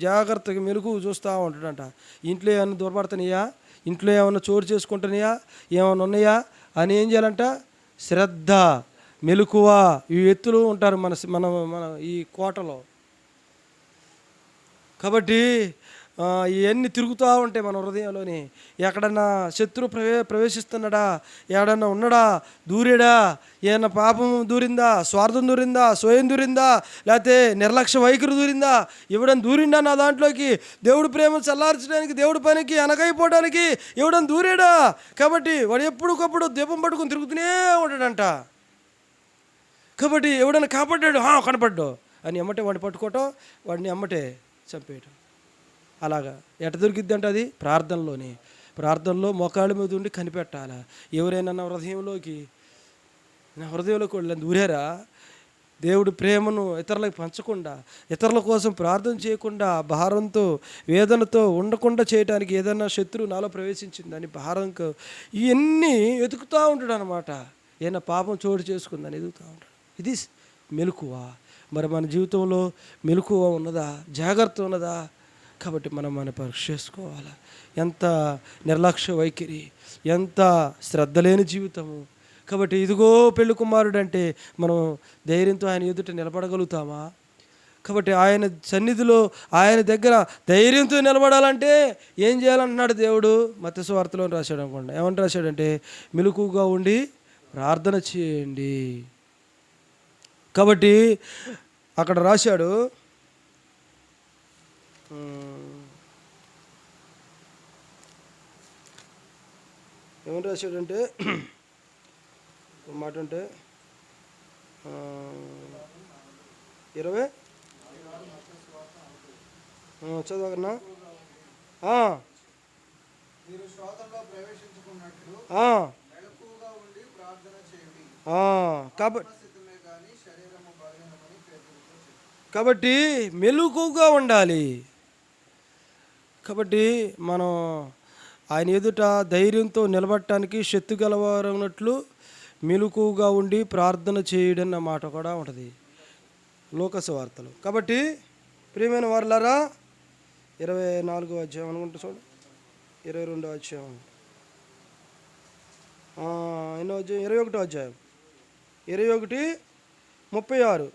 జాగ్రత్తగా మెలకువ చూస్తూ ఉంటాడంట. ఇంట్లో ఏమైనా దూరపడుతున్నాయా, ఇంట్లో ఏమైనా చోటు చేసుకుంటున్నాయా, ఏమైనా ఉన్నాయా అని ఏం చేయాలంట, శ్రద్ధ, మెలకువ. ఈ ఎత్తులు ఉంటారు మన ఈ కోటలో. కాబట్టి ఇవన్నీ తిరుగుతూ ఉంటాయి మన హృదయంలోని. ఎక్కడన్నా శత్రు ప్రవేశిస్తున్నాడా, ఎక్కడన్నా ఉన్నాడా, దూరాడా, ఏమన్నా పాపం దూరిందా, స్వార్థం దూరిందా, స్వయం దూరిందా, లేకపోతే నిర్లక్ష్య వైఖరి దూరిందా, ఎవడన్నా దూరిండా నా దాంట్లోకి, దేవుడు ప్రేమ చల్లార్చడానికి, దేవుడి పనికి అనగైపోవడానికి ఎవడన్నా దూరాడా. కాబట్టి వాడు ఎప్పటికప్పుడు దీపం పట్టుకుని తిరుగుతూనే ఉంటాడంట. కాబట్టి ఎవడన్నా కాపాడ్డాడు, కనపడ్డాడు అని ఎమ్మటే వాడిని పట్టుకోవటం, వాడిని ఎమ్మటే చంపేయటం. అలాగా ఎట దొరికిద్ది అంటే అది ప్రార్థనలో మోకాళ్ళ మీద ఉండి కనిపెట్టాలా. ఎవరైనా నా హృదయంలోకి వాళ్ళని దూరారా, దేవుడి ప్రేమను ఇతరులకు పంచకుండా, ఇతరుల కోసం ప్రార్థన చేయకుండా, భారంతో వేదనతో ఉండకుండా చేయడానికి ఏదైనా శత్రువు నాలో ప్రవేశించిందని భారంతో ఇవన్నీ వెతుకుతూ ఉంటాడు అనమాట. ఏదైనా పాపం చోటు చేసుకుందని ఎదుగుతూ ఉంటాడు. ఇది మెలకువ. మరి మన జీవితంలో మెలకువ ఉన్నదా, జాగ్రత్త ఉన్నదా? కాబట్టి మనం పరీక్ష చేసుకోవాలి. ఎంత నిర్లక్ష్య వైఖరి, ఎంత శ్రద్ధ లేని జీవితము. కాబట్టి ఇదిగో పెళ్లి కుమారుడు అంటే మనం ధైర్యంతో ఆయన ఎదుట నిలబడగలుగుతామా? కాబట్టి ఆయన సన్నిధిలో, ఆయన దగ్గర ధైర్యంతో నిలబడాలంటే ఏం చేయాలంటున్నాడు దేవుడు? మత్తయి సువార్తలో రాశాడు అనుకోండి. ఏమని రాశాడంటే మెలకువగా ఉండి ప్రార్థన చేయండి. కాబట్టి అక్కడ రాశాడు, ఏమని రాశాడంటే మాట అంటే 20 చదవగలనా? కాబట్టి మెలకువగా ఉండాలి. కాబట్టి మనం ఆయన ఎదుట ధైర్యంతో నిలబడటానికి శక్తి గలవారన్నట్లు మెలకువగా ఉండి ప్రార్థన చేయడం అన్న మాట కూడా ఉంటుంది లోకాసు వార్తలు. కాబట్టి ప్రియమైన వారలారా, 24వ అధ్యాయం అనుకుంటా చూడు, 22వ అధ్యాయం, ఎన్నో అధ్యాయం, 21వ అధ్యాయం, 21, 36,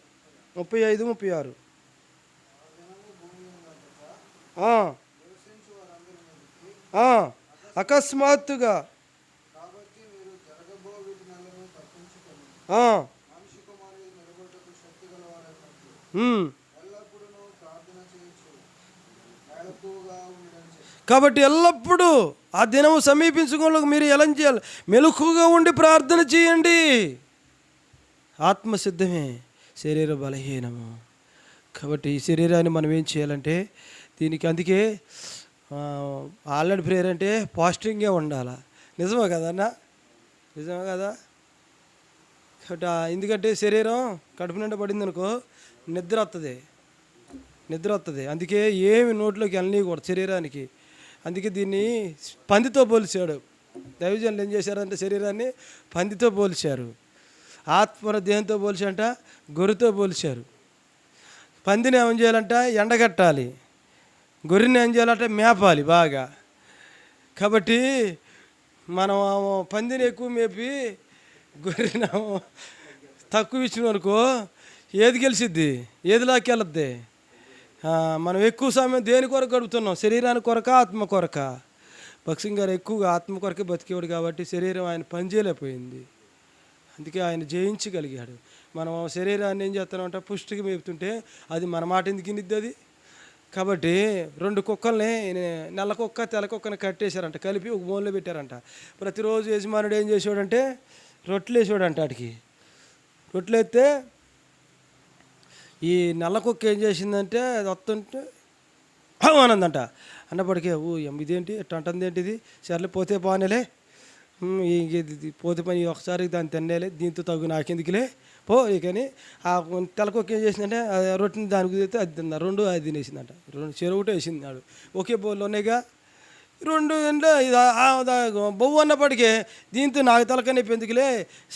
35, 36. అకస్మాత్తుగా కాబట్టి ఎల్లప్పుడూ ఆ దినము సమీపించుకోవడానికి మీరు ఎలా చేయాలి? మెలకువగా ఉండి ప్రార్థన చేయండి. ఆత్మసిద్ధమే, శరీర బలహీనము. కాబట్టి ఈ శరీరాన్ని మనం ఏం చేయాలంటే దీనికి, అందుకే ఆల్రెడీ ప్రేయర్ అంటే పాస్టింగే ఉండాలా. నిజమే కదన్నా? నిజమే కదా? కాబట్టి ఎందుకంటే శరీరం కడుపు నిండా పడింది అనుకో నిద్ర వస్తుంది. అందుకే ఏమి నోట్లోకి వెళ్ళనీయకూడదు శరీరానికి. అందుకే దీన్ని పందితో పోల్చాడు దైవజనులు. ఏం చేశారంటే శరీరాన్ని పందితో పోల్చారు, ఆత్మర దేహంతో పోల్చారంట గొర్రెతో పోల్చారు. పందిని ఏం చేయాలంట ఎండగట్టాలి, గొర్రెని ఏం చేయాలంటే మేపాలి బాగా. కాబట్టి మనం పందిని ఎక్కువ మేపి గొర్రెని తక్కువ ఇచ్చిన అనుకో ఏది గెలిచిద్ది, ఏది లాక్కెళ్ళద్ది? మనం ఎక్కువ సమయం దేని కొరకు గడుపుతున్నాం? శరీరానికి కొరక, ఆత్మ కొరక? భక్సింగ్ గారు ఎక్కువగా ఆత్మ కొరకే బతికేవాడు కాబట్టి శరీరం ఆయన పనిచేయలేకపోయింది. అందుకే ఆయన జయించగలిగాడు. మనం శరీరాన్ని ఏం చేస్తున్నామంటే పుష్టిగా మేపుతుంటే అది మన మాట ఎందుకు వినిద్ది? అది కాబట్టి 2 కుక్కల్ని నల్ల కుక్క తెల్ల కుక్కని కట్టేశారంట, కలిపి ఒక బోన్లో పెట్టారంట. ప్రతిరోజు యజమానుడు ఏం చేసేవాడంటే రొట్టెలు వేసేవాడంట వాటికి. రొట్టెలు వేస్తే ఈ నల్ల కుక్క ఏం చేసిందంటే అది వస్తుంటే అనందంట. అన్నప్పటికీ ఇదేంటి ఎట్ట అంటుంది, ఏంటిది, సర్లే పోతే బాగానేలే, ఇది పోతే పని ఒకసారి దాన్ని తినేలే, దీంతో తగ్గు నాకెందుకులే పో కానీ. ఆ తెల్లకొక్క ఏం చేసిందంటే రొట్టెని దానికి కుదిరితే అది తిన్నా, 2 అది తినేసిందంట. 2 చెరువుటే వేసింది నాడు, ఒకే బౌల్లో ఉన్నాయిగా 2 ఇంట్లో బొవ్వు అన్నప్పటికీ దీంతో నాకు తలకనే పెందుకులే,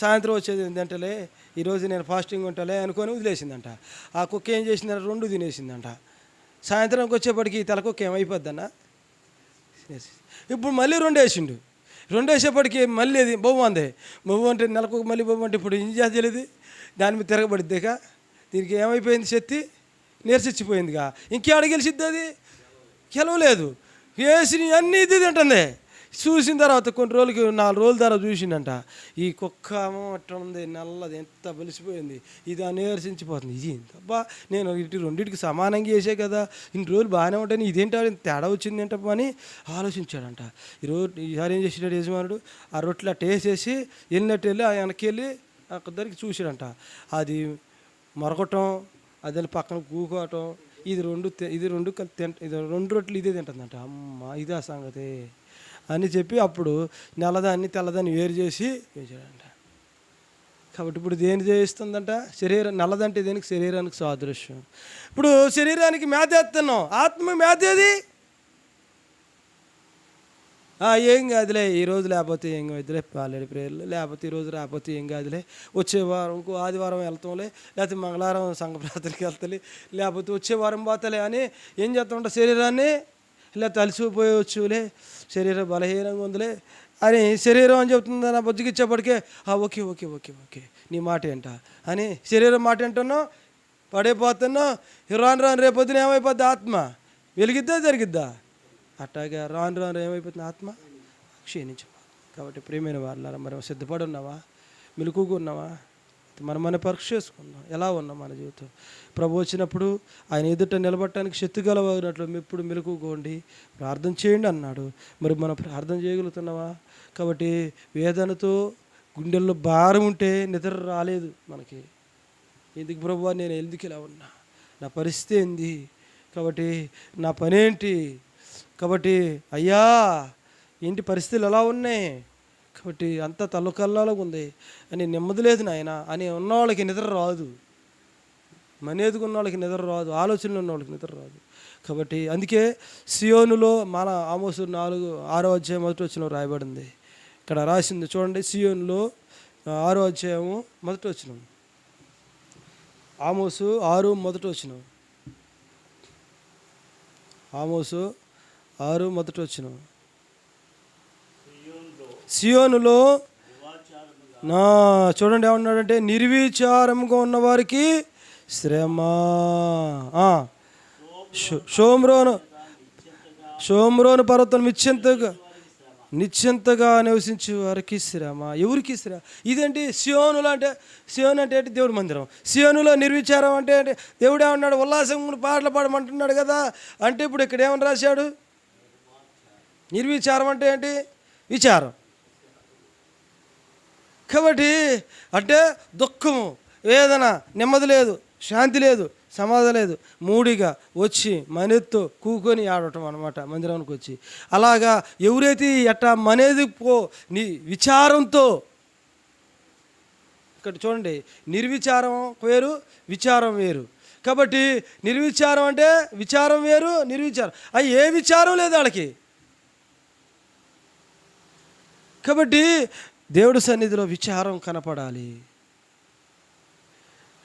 సాయంత్రం వచ్చేది ఏంటంటలే, ఈరోజు నేను ఫాస్టింగ్ ఉంటాలే అనుకొని వదిలేసిందంట. ఆ కుక్క ఏం చేసిందంట, 2 తినేసిందంట. సాయంత్రంకి వచ్చేప్పటికి తెల్లకొక్క ఏమైపోద్దన్న, ఇప్పుడు మళ్ళీ 2 వేసిండు. 2 వేసేప్పటికి మళ్ళీ అది బొవ్వు అంది. బొవ్వు అంటే నెలకు మళ్ళీ బొవ్వు అంటే ఇప్పుడు ఏం చేసేది, దాని మీద తిరగబడిద్దిగా. దీనికి ఏమైపోయింది, శక్తి నీరసిచ్చిపోయిందిగా. ఇంకేడ గెలిచిద్ది, అది గెలవలేదు. వేసి అన్నీ ఇది తింటుంది. చూసిన తర్వాత కొన్ని రోజులకి 4 రోజుల తర్వాత చూసిండంట, ఈ కుక్క అట్లా ఉంది, నల్లది, ఎంత బలిసిపోయింది, ఇది నీరసించిపోతుంది. ఇది అబ్బా నేను ఇటు 2టికి సమానంగా చేసే కదా, ఇన్ని రోజులు బాగానే ఉంటాయి, ఇదేంటో తేడా వచ్చింది ఏంటప్ప అని ఆలోచించాడంట. ఈసారి ఏం చేసాడు యజమానుడు, ఆ రొట్టెలు అట్ట వేసేసి వెళ్ళినట్టు వెళ్ళి వెనక్కి వెళ్ళి అక్కడికి చూసాడంట. అది మరొకటం, అది పక్కన కూకోవటం, ఇది 2 ఇది 2 రొట్టెలు ఇదే తింటుందంట. అమ్మ ఇదే సంగతి అని చెప్పి అప్పుడు నల్లదాన్ని తెల్లదాన్ని వేరు చేసి వేసాడంట. కాబట్టి ఇప్పుడు దేని చేస్తుందంట, శరీరం నల్లదంటే దేనికి, శరీరానికి సాదృశ్యం. ఇప్పుడు శరీరానికి మేత ఎత్తున్నాం, ఆత్మ మేత ఏది, ఏం కాదులే, ఈరోజు లేకపోతే ఏం కాదులే, పాలేడు ప్రేయర్లు లేకపోతే ఈరోజు రాకపోతే ఏం కాదులే, వచ్చే వారం ఇంకో ఆదివారం వెళ్తాంలే, లేకపోతే మంగళవారం సంఘ ప్రార్థనకి వెళ్తాలే, లేకపోతే వచ్చే వారం పోతలే అని ఏం చేస్తామంట, శరీరాన్ని ఇలా తలిసిపోయవచ్చులే, శరీరం బలహీనంగా ఉందిలే అని శరీరం అని చెప్తుంది. నా బొజ్జుకిచ్చేప్పటికే ఓకే ఓకే ఓకే ఓకే నీ మాట ఏంట అని శరీరం మాట ఏంటున్నావు, పడైపోతున్నావు. రాను రాను రేపొద్దున ఏమైపోద్ది, ఆత్మ వెలిగిద్దా జరిగిద్దా, అట్టాగా రాను రాను ఏమైపోతుంది, ఆత్మ క్షీణించిపోతుంది. కాబట్టి ప్రియమైన వాళ్ళారా, మరి సిద్ధపడి ఉన్నావా, మెలకుగా ఉన్నావా, మనం పరీక్ష చేసుకుందాం, ఎలా ఉన్నాం మన జీవితం. ప్రభు వచ్చినప్పుడు ఆయన ఎదుట నిలబడటానికి శక్తి గలవాగినట్లు ఎప్పుడు మెలకుకోండి, ప్రార్థన చేయండి అన్నాడు. మరి మనం ప్రార్థన చేయగలుగుతున్నావా? కాబట్టి వేదనతో గుండెల్లో భారం ఉంటే నిద్ర రాలేదు మనకి. ఎందుకు ప్రభువా నేను ఎందుకు ఇలా ఉన్నా, నా పరిస్థితి ఏంది, కాబట్టి నా పనేంటి, కాబట్టి అయ్యా ఏంటి పరిస్థితులు ఎలా ఉన్నాయి, కాబట్టి అంత తల్లకల్లాలో ఉంది అని నెమ్మది లేదు నాయన అని ఉన్నవాళ్ళకి నిద్ర రాదు, మనేదిగా ఉన్న వాళ్ళకి నిద్ర రాదు, ఆలోచనలు ఉన్న వాళ్ళకి నిద్ర రాదు. కాబట్టి అందుకే సియోనులో మన ఆమోసు 4:6 అధ్యాయం 1వ వచనం రాయబడింది. ఇక్కడ రాసింది చూడండి, సియోనులో 6వ అధ్యాయం 1వ వచనం, ఆమోసు 6 1వ వచనం, ఆమోసు 6 1వ వచనం. సియోనులో చూడండి ఏమన్నాడంటే, నిర్విచారంగా ఉన్నవారికి శ్రమ, షోమ్రోను పర్వతం నిశ్చింతగా నివసించే వారికి శ్రమ. ఎవరికి శ్రమ? ఇదేంటి సియోనులో అంటే, సియోను అంటే ఏంటి, దేవుడి మందిరం. సియోనులో నిర్విచారం అంటే ఏంటి, దేవుడు ఏమన్నాడు, ఉల్లాసం పాటలు పాడమంటున్నాడు కదా. అంటే ఇప్పుడు ఇక్కడ ఏమని రాశాడు, నిర్విచారం అంటే ఏంటి, విచారం. కాబట్టి అంటే దుఃఖము, వేదన, నెమ్మది లేదు, శాంతి లేదు, సమాధానం లేదు, మూడిగా వచ్చి మనెత్తో కూకొని ఆడటం అనమాట మందిరానికి వచ్చి. అలాగా ఎవరైతే ఎట్టా మనేది నీ విచారంతో, ఇక్కడ చూడండి నిర్విచారం వేరు, విచారం వేరు. కాబట్టి నిర్విచారం అంటే విచారం వేరు, నిర్విచారం అది ఏ విచారం లేదు వాళ్ళకి. కాబట్టి దేవుడి సన్నిధిలో విచారం కనపడాలి,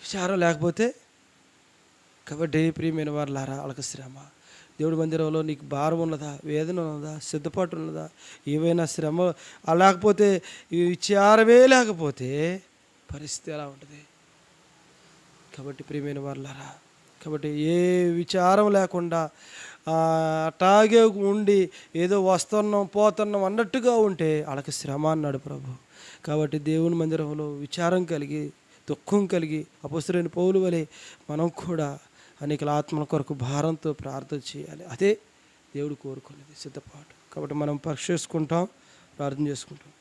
విచారం లేకపోతే. కాబట్టి ప్రియమైన వారులారా, వాళ్ళకి శ్రమ. దేవుడి మందిరంలో నీకు భారం ఉన్నదా, వేదన ఉన్నదా, సిద్ధపాటు ఉన్నదా, ఏవైనా శ్రమ లేకపోతే విచారమే లేకపోతే పరిస్థితి ఎలా ఉంటుంది. కాబట్టి ప్రియమైన వారులారా, కాబట్టి ఏ విచారం లేకుండా అట్లాగే ఉండి ఏదో వస్తున్నాం పోతున్నాం అన్నట్టుగా ఉంటే వాళ్ళకి శ్రమ అన్నాడు ప్రభు. కాబట్టి దేవుని మందిరంలో విచారం కలిగి దుఃఖం కలిగి అపొస్తలుడైన పౌలు వలె మనం కూడా అనేకల ఆత్మల కొరకు భారంతో ప్రార్థన చేయాలి. అదే దేవుడు కోరుకునేది సిద్ధపాటు. కాబట్టి మనం పరీక్ష చేసుకుంటాం, ప్రార్థన చేసుకుంటాం.